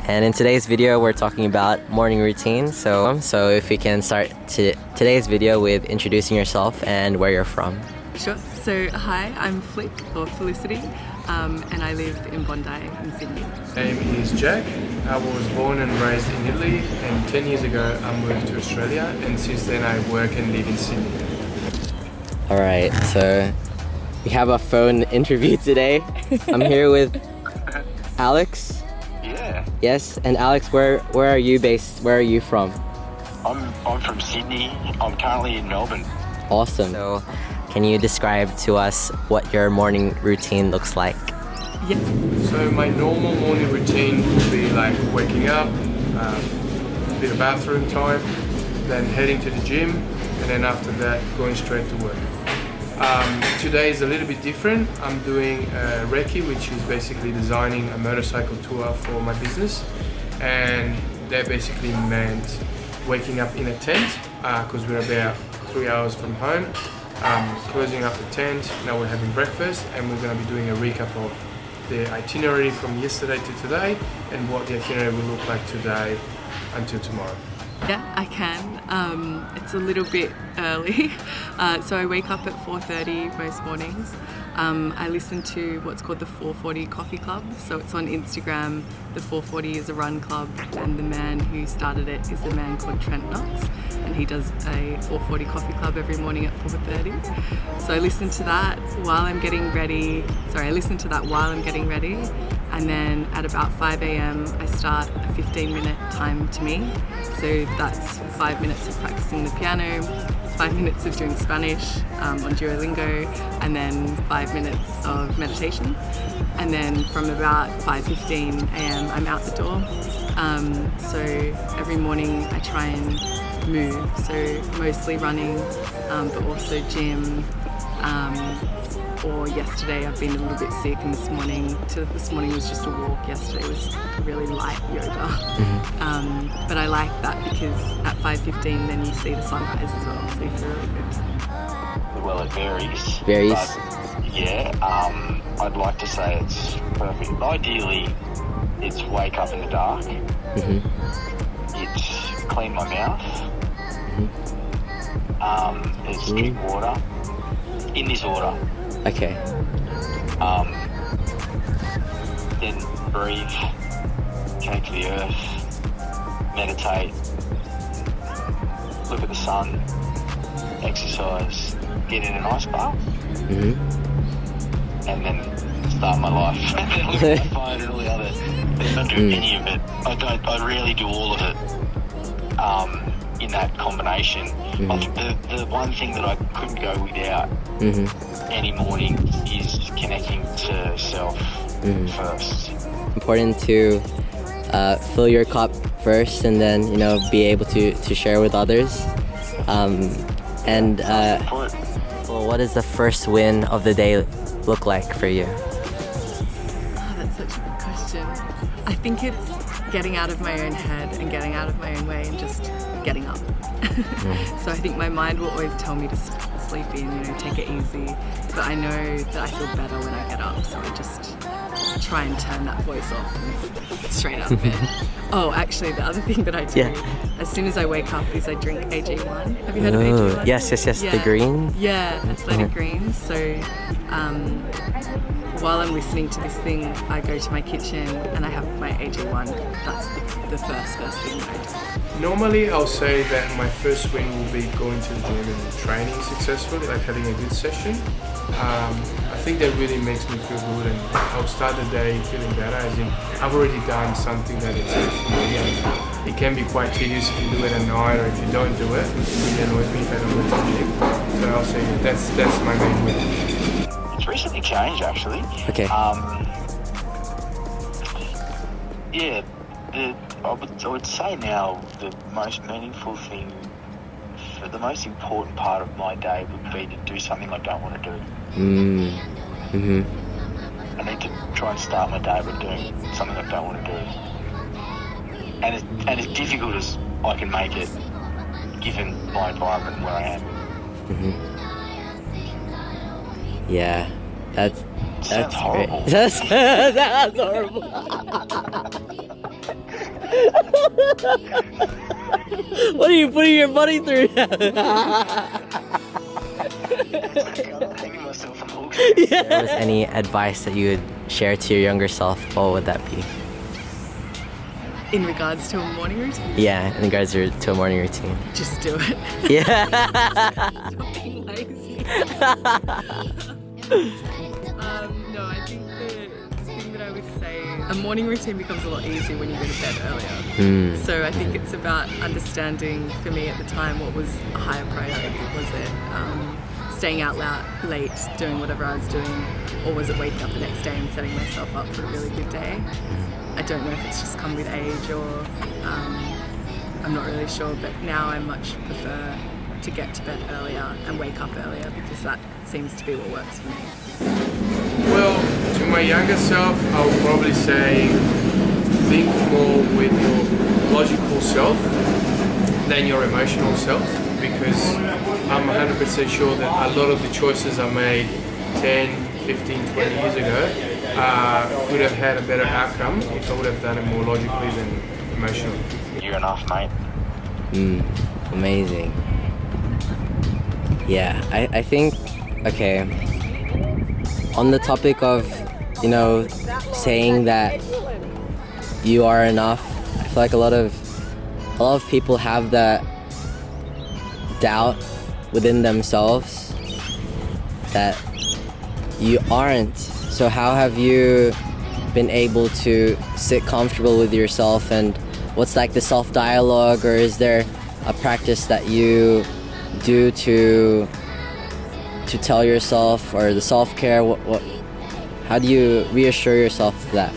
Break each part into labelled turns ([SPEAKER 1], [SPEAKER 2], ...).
[SPEAKER 1] And in today's video, we're talking about morning routine. So if we can start today's video with introducing yourself and where you're from.
[SPEAKER 2] Sure. So hi, I'm Flick or Felicity, and I live in Bondi in Sydney.
[SPEAKER 3] My name is Jack. I was born and raised in Italy, and 10 years ago I moved to Australia, and since then I work and live in Sydney.
[SPEAKER 1] Alright, so we have a phone interview today. I'm here with Alex.
[SPEAKER 4] Yeah.
[SPEAKER 1] Yes, and Alex, where are you based? Where are you from?
[SPEAKER 4] I'm from Sydney. I'm currently in Melbourne.
[SPEAKER 1] Awesome. So, can you describe to us what your morning routine looks like?
[SPEAKER 2] Yeah.
[SPEAKER 3] So my normal morning routine would be like waking up, a bit of bathroom time, then heading to the gym, and then after that going straight to work. Today is a little bit different. I'm doing recce, which is basically designing a motorcycle tour for my business, and that basically meant waking up in a tent because we're about 3 hours from home, closing up the tent. Now we're having breakfast, and we're going to be doing a recap of the itinerary from yesterday to today and what the itinerary will look like today until tomorrow.
[SPEAKER 2] Yeah, I can. It's a little bit early, so I wake up at 4:30 most mornings. I listen to what's called the 440 Coffee Club, so it's on Instagram. The 440 is a run club, and the man who started it is a man called Trent Knox, and he does a 440 Coffee Club every morning at 4:30. So I listen to that while I'm getting ready. And then at about 5 a.m. I start a 15-minute time to me. So that's 5 minutes of practicing the piano, 5 minutes of doing Spanish on Duolingo, and then 5 minutes of meditation. And then from about 5:15 a.m. I'm out the door. So every morning I try and move. So mostly running, but also gym. Or yesterday I've been a little bit sick, and this morning was just a walk. Yesterday was really light yoga. But I like that because at 5:15 then you see the sunrise as well, so you feel really good.
[SPEAKER 4] Well, it varies.
[SPEAKER 1] Varies?
[SPEAKER 4] But yeah, I'd like to say it's perfect. Ideally, it's wake up in the dark. It's clean my mouth. It's drink water. In this order.
[SPEAKER 1] Okay.
[SPEAKER 4] Then breathe, connect to the earth, meditate, look at the sun, exercise, get in an ice bath, and then start my life. And then look at the phone and all the other. I don't do any of it. I rarely do all of it in that combination. I think the one thing that I couldn't go without any morning is connecting to self first.
[SPEAKER 1] Important to fill your cup first, and then be able to share with others. Well, what does the first win of the day look like for you?
[SPEAKER 2] Oh, that's such a good question. I think it's getting out of my own head and getting out of my own way and just getting up. So I think my mind will always tell me to sleep in, take it easy. But I know that I feel better when I get up, so I just try and turn that voice off and straight out of bed. Oh, actually, the other thing that I do as soon as I wake up is I drink AG1. Have you heard of AG1?
[SPEAKER 1] Yes,
[SPEAKER 2] Yeah.
[SPEAKER 1] the green.
[SPEAKER 2] Yeah, athletic greens. So while I'm listening to this thing, I go to my kitchen and I have my AG1. That's the first thing that I do.
[SPEAKER 3] Normally I'll say that my first win will be going to the gym and training successfully, like having a good session. I think that really makes me feel good, and I'll start the day feeling better, as in I've already done something that is good for me, and it can be quite tedious if you do it at night, or if you don't do it. It really annoys me if I don't go to the gym. So I'll say that's my main win.
[SPEAKER 4] It's recently changed, actually.
[SPEAKER 1] Okay.
[SPEAKER 4] I would say now the most meaningful thing, for the most important part of my day would be to do something I don't want to do. I need to try and start my day by doing something I don't want to do. And as difficult as I can make it, given my environment where I am.
[SPEAKER 1] Yeah, that's
[SPEAKER 4] Sounds
[SPEAKER 1] great.
[SPEAKER 4] horrible.
[SPEAKER 1] That's horrible. What are you putting your buddy through?
[SPEAKER 4] I'm hanging myself on hooks.
[SPEAKER 1] If there was any advice that you would share to your younger self, what would that be?
[SPEAKER 2] In regards to a morning routine,
[SPEAKER 1] Yeah, in regards to a morning routine.
[SPEAKER 2] just do it.
[SPEAKER 1] Yeah.
[SPEAKER 2] Stop being lazy. No, I think the thing that I would say, a morning routine becomes a lot easier when you go to bed earlier. So I think it's about understanding, for me at the time, what was a higher priority. Was it staying out late, doing whatever I was doing, or was it waking up the next day and setting myself up for a really good day? I don't know if it's just come with age or I'm not really sure, but now I much prefer to get to bed earlier and wake up earlier because that seems to be what works for me.
[SPEAKER 3] Well, to my younger self, I would probably say think more with your logical self than your emotional self, because I'm 100% sure that a lot of the choices I made 10, 15, 20 years ago would have had a better outcome if I would have done it more logically than emotionally.
[SPEAKER 4] You're enough, mate.
[SPEAKER 1] Amazing. Yeah, I think, okay, on the topic of, you know, saying that you are enough, I feel like a lot of people have that doubt within themselves that you aren't. So how have you been able to sit comfortable with yourself, and what's like the self-dialogue, or is there a practice that you do to tell yourself, or the self-care, how do you reassure yourself of that?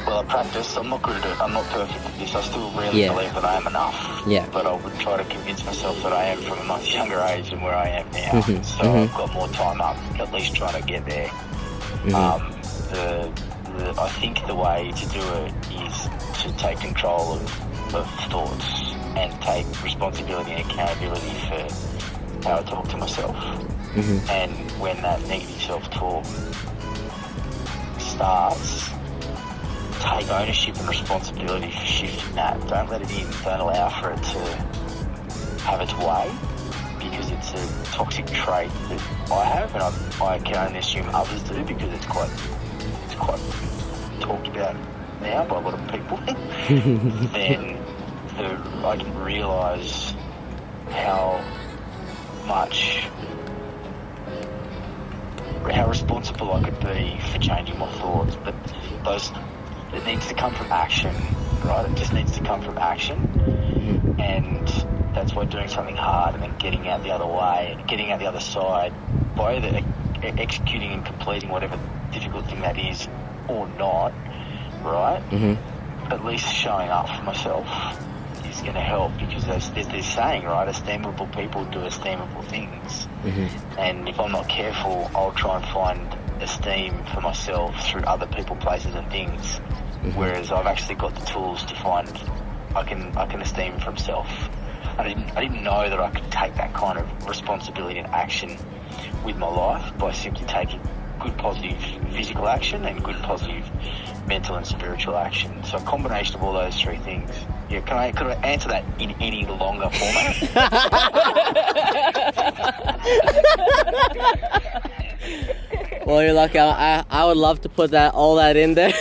[SPEAKER 4] Well, I practice. I'm not good at it. I'm not perfect at this. I still really believe that I am enough.
[SPEAKER 1] Yeah.
[SPEAKER 4] But I would try to convince myself that I am from a much younger age than where I am now. So I've got more time up, at least trying to get there. I think the way to do it is to take control of thoughts and take responsibility and accountability for how I talk to myself. And when that negative self-talk starts, take ownership and responsibility for shifting that. Don't let it in. Don't allow for it to have its way, because it's a toxic trait that I have, and I can only assume others do, because it's quite talked about now by a lot of people. Then I can realise how responsible I could be for changing my thoughts, but it needs to come from action, right? It just needs to come from action, and that's why doing something hard and then getting out the other way, getting out the other side, by either executing and completing whatever difficult thing that is or not, right? At least showing up for myself is going to help, because there's this saying, right? Esteemable people do esteemable things. And if I'm not careful, I'll try and find esteem for myself through other people, places and things. Whereas I've actually got the tools to find I can esteem from self. I didn't know that I could take that kind of responsibility and action with my life by simply taking good positive physical action and good positive mental and spiritual action. So a combination of all those three things. Yeah, could I answer that in any longer format?
[SPEAKER 1] Well, you're lucky. I would love to put all that in there.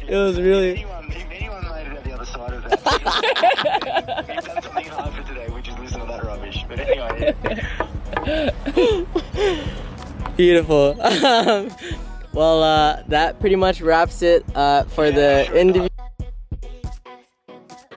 [SPEAKER 1] It was really...
[SPEAKER 4] If anyone made it at the other side of that, we've done something hard for today, which is listen to that rubbish. But anyway,
[SPEAKER 1] Beautiful. Well, that pretty much wraps it for the interview.